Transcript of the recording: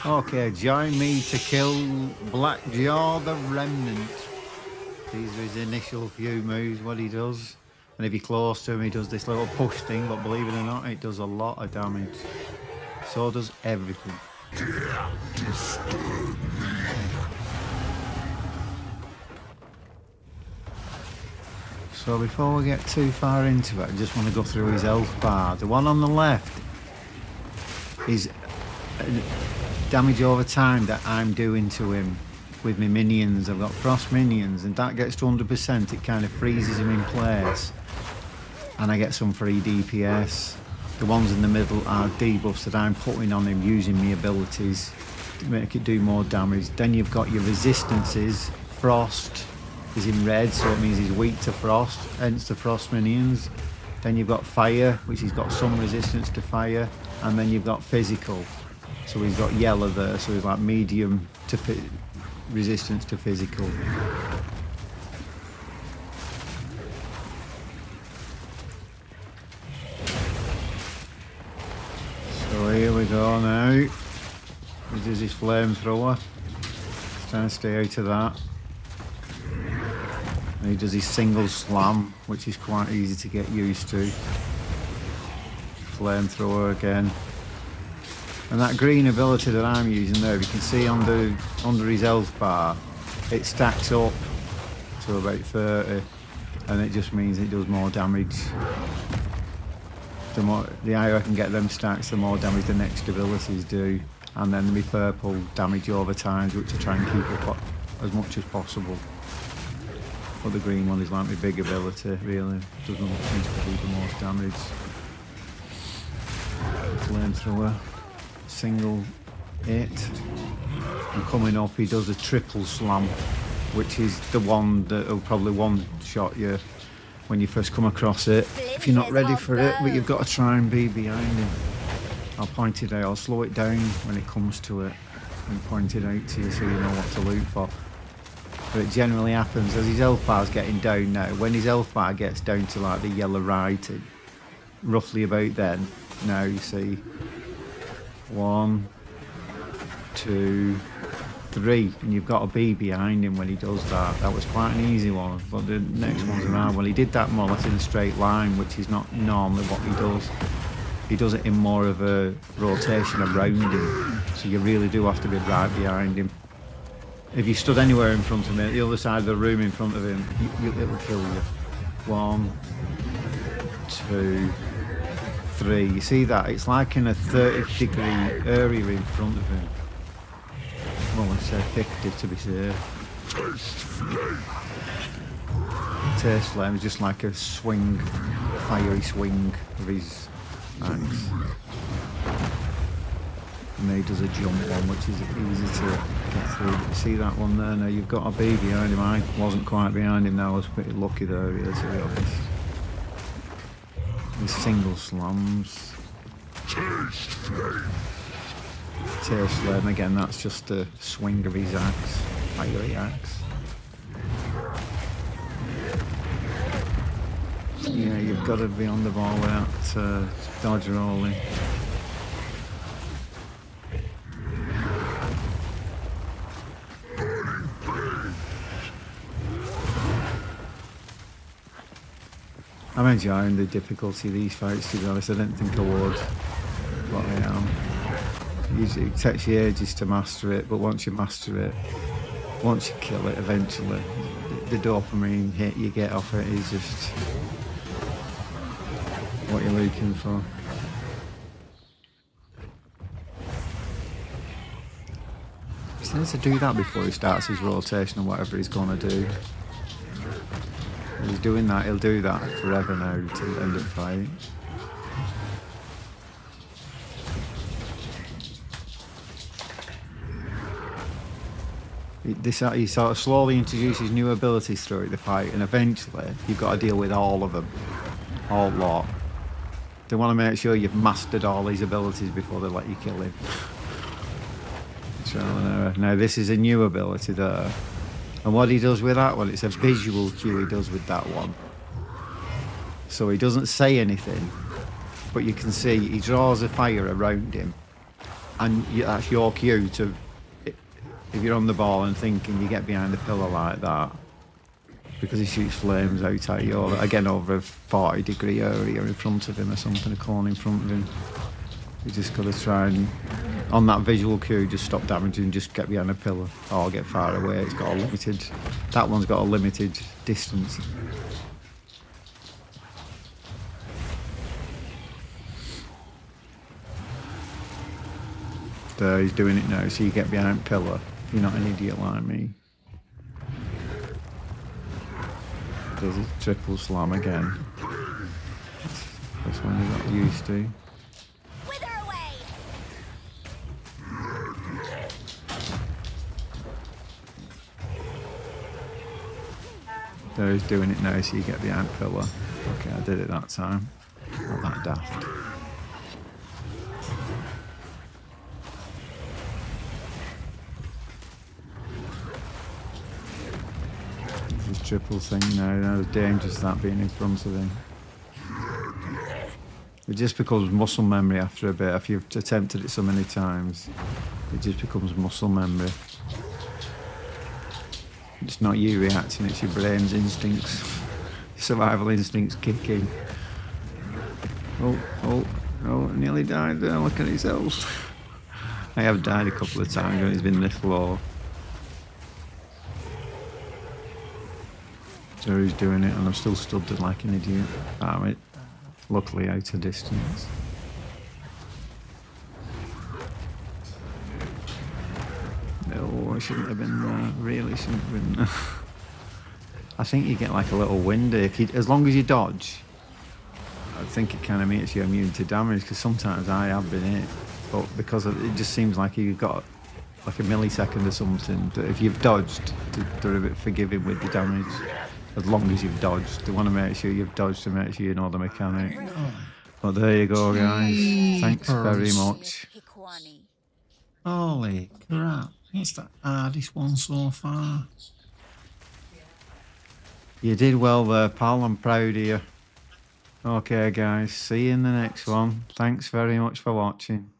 Okay, join me to kill Blackjaw the Remnant. These are his initial few moves, what he does. And if you're close to him, he does this little push thing, but believe it or not, it does a lot of damage. So does everything. So before we get too far into it, I just want to go through his health bar. The one on the left is damage over time that I'm doing to him with my minions. I've got frost minions, and that gets to 100%. It kind of freezes him in place, and I get some free DPS. The ones in the middle are debuffs that I'm putting on him using my abilities to make it do more damage. Then you've got your resistances. Frost is in red, so it means he's weak to frost, hence the frost minions. Then you've got fire, which he's got some resistance to fire, and then you've got physical. So he's got yellow there, so he's like medium to resistance to physical. So here we go now. He does his flamethrower. He's trying to stay out of that. And he does his single slam, which is quite easy to get used to. Flamethrower again. And that green ability that I'm using there, you can see under his health bar, it stacks up to about 30, and it just means it does more damage. The higher I can get them stacks, the more damage the next abilities do. And then my purple damage over time, which I try and keep up as much as possible. But the green one is like my big ability, really. Doesn't seem to do the most damage. Flamethrower. Single hit. And coming up, he does a triple slam, which is the one that will probably one-shot you when you first come across it. If you're not ready for it, but you've got to try and be behind him. I'll point it out, I'll slow it down when it comes to it and point it out to you so you know what to look for. But it generally happens as his health bar's getting down now. When his health bar gets down to like the yellow writing, roughly about then, now you see 1, 2, 3, and you've got to be behind him when he does that. That was quite an easy one, but the next one's around. Well, he did that more or less in a straight line, which is not normally what he does. He does it in more of a rotation around him, so you really do have to be right behind him. If you stood anywhere in front of him, the other side of the room in front of him, it'll kill you. 1, 2, 3. You see that? It's like in a 30-degree area in front of him. Well, let's say 50 to be safe. Taste flame is just like a swing, fiery swing of his axe. And then he does a jump one, which is easy to get through. See that one there? Now you've got to be behind him. I wasn't quite behind him now. I was pretty lucky there, really, to be honest. These single slams. Taste flame again, that's just a swing of his axe, fiery axe. Yeah, you've got to be on the ball with that dodge rolling. I'm enjoying the difficulty of these fights, to be honest. I didn't think I would, but I am. Usually it takes you ages to master it, but once you master it, once you kill it eventually, the dopamine hit you get off it is just what you're looking for. He tends to do that before he starts his rotation or whatever he's going to do. When he's doing that, he'll do that forever now till the end of the fight. He sort of slowly introduces new abilities throughout the fight, and eventually you've got to deal with all of them, all lot. They want to make sure you've mastered all these abilities before they let you kill him. Trial and error. Now this is a new ability there, and what he does with that one, it's a visual cue he does with that one. So he doesn't say anything, but you can see he draws a fire around him, and that's your cue to, if you're on the ball and thinking, you get behind the pillar like that, because he shoots flames out at you, or again over a 40-degree area in front of him or something, a corner in front of him. You just got to try and, on that visual cue, just stop damaging, just get behind a pillar or get far away. It's got a limited, that one's got a limited distance. So he's doing it now, so you get behind a pillar. You're not an idiot like me. Does a triple slam again. That's one you got used to. So he's doing it now, so you get behind pillar. Okay, I did it that time. Not that daft. This triple thing now, it's dangerous that being in front of him. It just becomes muscle memory after a bit. If you've attempted it so many times, it just becomes muscle memory. It's not you reacting, it's your brain's instincts, survival instincts kicking. Oh, nearly died there, look at himself. I have died a couple of times when he's been this low. So he's doing it and I'm still stood there like an idiot. Luckily out of distance. No, I shouldn't have been there. Really shouldn't have been there. I think you get like a little window. As long as you dodge, I think it kind of makes you immune to damage, because sometimes I have been hit. But because it just seems like you've got like a millisecond or something. That if you've dodged, they're a bit forgiving with the damage. As long as you've dodged. They want to make sure you've dodged to make sure you know the mechanic. But there you go, guys. Thanks very much. Holy crap. It's the hardest one so far. You did well there, pal. I'm proud of you. Okay, guys. See you in the next one. Thanks very much for watching.